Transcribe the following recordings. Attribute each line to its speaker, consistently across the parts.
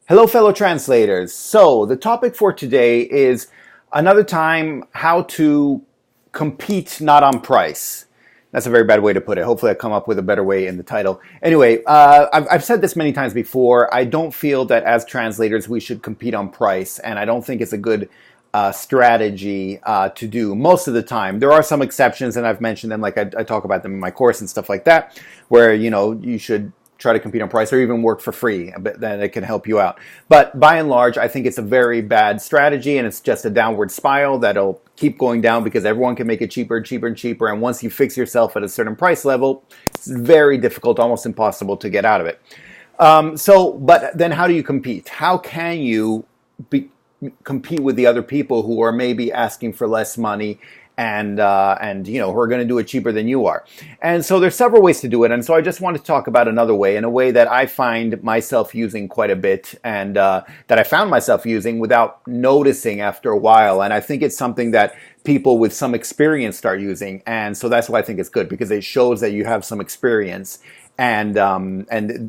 Speaker 1: Hello, fellow translators. So the topic for today is another time how to compete not on price. That's a very bad way to put it. Hopefully I come up with a better way in the title. Anyway, I've said this many times before. I don't feel that as translators we should compete on price, and I don't think it's a good strategy to do most of the time. There are some exceptions, and I've mentioned them, like I talk about them in my course and stuff like that, where you should try to compete on price or even work for free, but then it can help you out. But by and large, I think it's a very bad strategy, and it's just a downward spiral that'll keep going down because everyone can make it cheaper and cheaper and cheaper. And once you fix yourself at a certain price level, it's very difficult, almost impossible to get out of it. But then how do you compete? How can you compete with the other people who are maybe asking for less money and who are going to do it cheaper than you are? And so there's several ways to do it. And so I just want to talk about another way, in a way that I find myself using quite a bit, and that I found myself using without noticing after a while. And I think it's something that people with some experience start using. And so that's why I think it's good, because it shows that you have some experience, and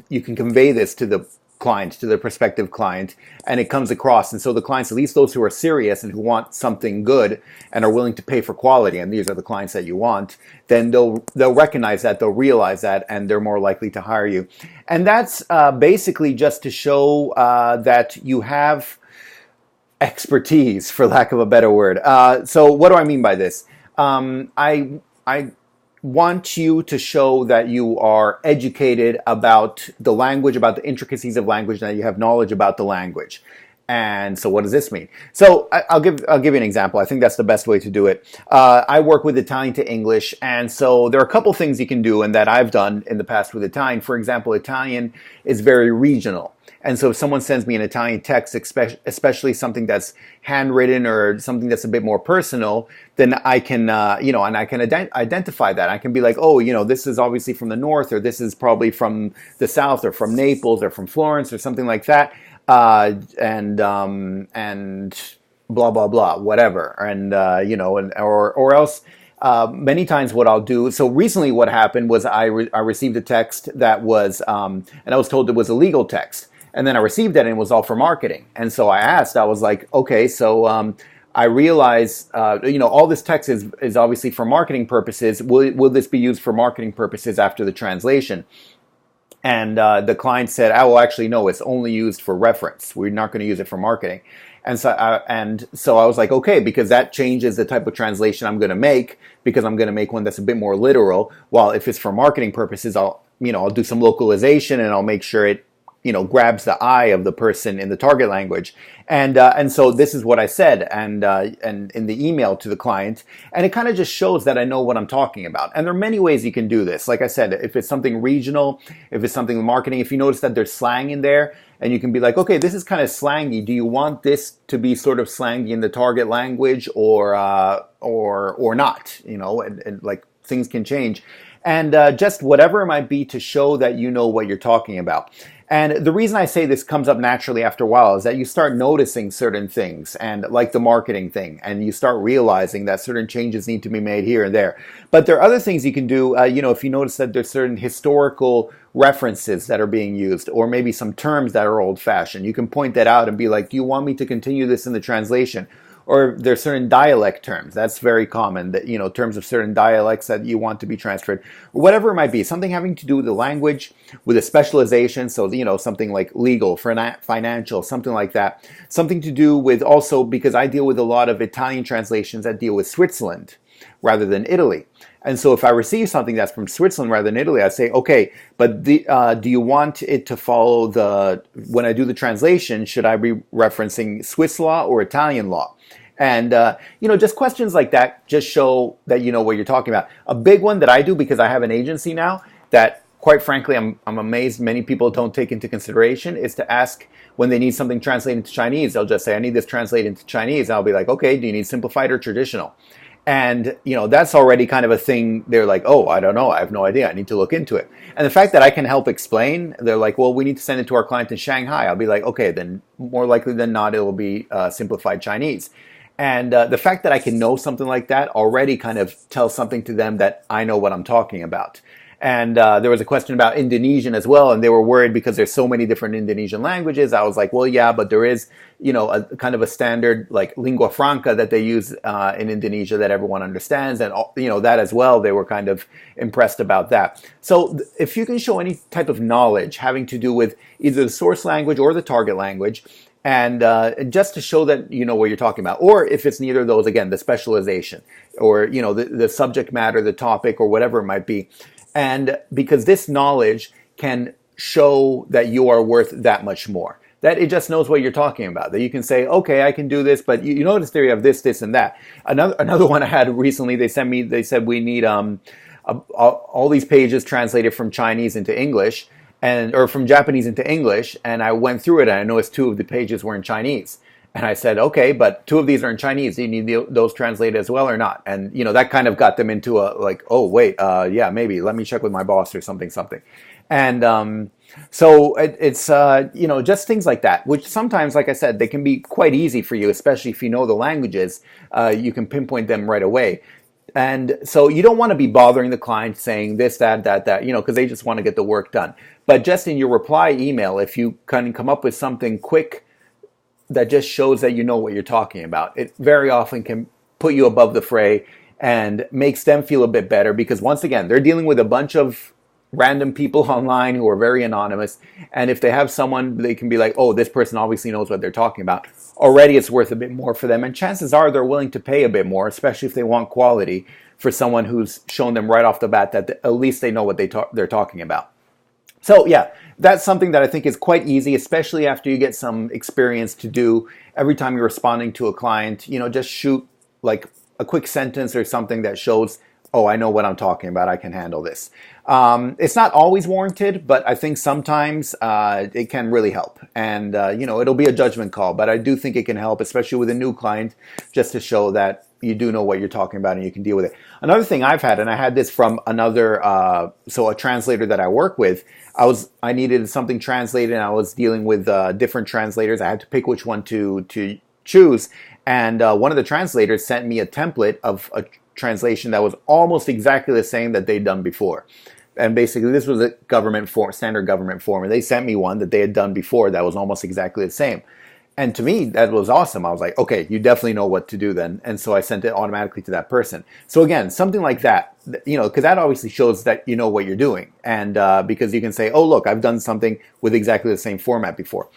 Speaker 1: you can convey this to the client, to the prospective client, and it comes across. And so the clients, at least those who are serious and who want something good and are willing to pay for quality, and these are the clients that you want, then they'll recognize that, they'll realize that, and they're more likely to hire you. And that's basically just to show that you have expertise, for lack of a better word. So what do I mean by this? I want you to show that you are educated about the language, about the intricacies of language, that you have knowledge about the language. And so what does this mean? So I'll give you an example. I think that's the best way to do it. I work with Italian to English, and so there are a couple things you can do, and that I've done in the past with Italian. For example, Italian is very regional. And so if someone sends me an Italian text, especially something that's handwritten or something that's a bit more personal, then I can, and I can identify that. I can be like, oh, this is obviously from the north, or this is probably from the south, or from Naples, or from Florence, or something like that, and blah blah blah, whatever, and or else. Many times what I'll do, so recently what happened was I received a text that was, and I was told it was a legal text. And then I received it, and it was all for marketing. And so I was like, okay, so I realize, all this text is obviously for marketing purposes. Will this be used for marketing purposes after the translation? And the client said, oh, well, actually, no, it's only used for reference. We're not going to use it for marketing. And so I was like, okay, because that changes the type of translation I'm going to make, because I'm going to make one that's a bit more literal. While if it's for marketing purposes, I'll do some localization, and I'll make sure it grabs the eye of the person in the target language. And so this is what I said, and in the email to the client, and it kind of just shows that I know what I'm talking about. And there are many ways you can do this. Like I said, if it's something regional, if it's something marketing, if you notice that there's slang in there, and you can be like, okay, this is kind of slangy. Do you want this to be sort of slangy in the target language, or not? And like things can change. And just whatever it might be to show that you know what you're talking about. And the reason I say this comes up naturally after a while is that you start noticing certain things, and like the marketing thing, and you start realizing that certain changes need to be made here and there. But there are other things you can do, if you notice that there's certain historical references that are being used, or maybe some terms that are old-fashioned. You can point that out and be like, do you want me to continue this in the translation? Or there's certain dialect terms. That's very common, that, terms of certain dialects that you want to be transferred. Whatever it might be, something having to do with the language, with a specialization, so, something like legal, financial, something like that. Something to do with also, because I deal with a lot of Italian translations that deal with Switzerland rather than Italy. And so if I receive something that's from Switzerland rather than Italy, I say, okay, but do you want it to follow when I do the translation, should I be referencing Swiss law or Italian law? And, just questions like that just show that you know what you're talking about. A big one that I do, because I have an agency now, that quite frankly, I'm amazed many people don't take into consideration, is to ask when they need something translated into Chinese. They'll just say, I need this translated into Chinese. And I'll be like, okay, do you need simplified or traditional? And, that's already kind of a thing. They're like, oh, I don't know. I have no idea. I need to look into it. And the fact that I can help explain, they're like, well, we need to send it to our client in Shanghai. I'll be like, okay, then more likely than not, it will be simplified Chinese. And the fact that I can know something like that already kind of tells something to them that I know what I'm talking about. And there was a question about Indonesian as well, and they were worried because there's so many different Indonesian languages. I was like, well, yeah, but there is, a kind of a standard like lingua franca that they use in Indonesia that everyone understands, and that as well. They were kind of impressed about that. So if you can show any type of knowledge having to do with either the source language or the target language, and just to show that you know what you're talking about, or if it's neither of those, again, the specialization, or the subject matter, the topic, or whatever it might be. And because this knowledge can show that you are worth that much more, that it just knows what you're talking about, that you can say, okay, I can do this, but you notice there you have this, this, and that. Another one I had recently, they said we need all these pages translated from Chinese into English, or from Japanese into English, and I went through it and I noticed 2 of the pages were in Chinese. And I said, okay, but 2 of these are in Chinese. Do you need those translated as well or not? And, that kind of got them into a, like, oh, wait, yeah, maybe. Let me check with my boss or something. And so it's, just things like that, which sometimes, like I said, they can be quite easy for you, especially if you know the languages. You can pinpoint them right away. And so you don't want to be bothering the client saying this, that, because they just want to get the work done. But just in your reply email, if you can come up with something quick that just shows that you know what you're talking about, it very often can put you above the fray and makes them feel a bit better, because once again, they're dealing with a bunch of random people online who are very anonymous. And if they have someone, they can be like, oh, this person obviously knows what they're talking about. Already it's worth a bit more for them. And chances are they're willing to pay a bit more, especially if they want quality, for someone who's shown them right off the bat that at least they know what they're talking about. So yeah, that's something that I think is quite easy, especially after you get some experience to do. Every time you're responding to a client, just shoot like a quick sentence or something that shows, oh, I know what I'm talking about. I can handle this. It's not always warranted, but I think sometimes it can really help. And, it'll be a judgment call, but I do think it can help, especially with a new client, just to show that you do know what you're talking about and you can deal with it. Another thing I've had, and I had this from a translator that I work with, I needed something translated, and I was dealing with different translators. I had to pick which one to choose. And one of the translators sent me a template of a translation that was almost exactly the same that they'd done before. And basically, this was a standard government form, and they sent me one that they had done before that was almost exactly the same. And to me, that was awesome. I was like, okay, you definitely know what to do then. And so I sent it automatically to that person. So again, something like that, because that obviously shows that you know what you're doing. And because you can say, oh, look, I've done something with exactly the same format before.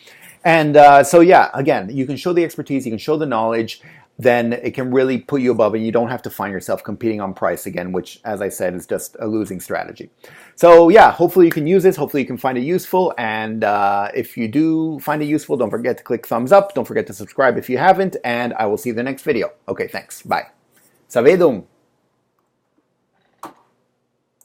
Speaker 1: And so yeah, again, you can show the expertise, you can show the knowledge, then it can really put you above, and you don't have to find yourself competing on price again, which, as I said, is just a losing strategy. So yeah, hopefully you can use this. Hopefully you can find it useful. And if you do find it useful, don't forget to click thumbs up. Don't forget to subscribe if you haven't, and I will see you in the next video. Okay, thanks. Bye. Savedum.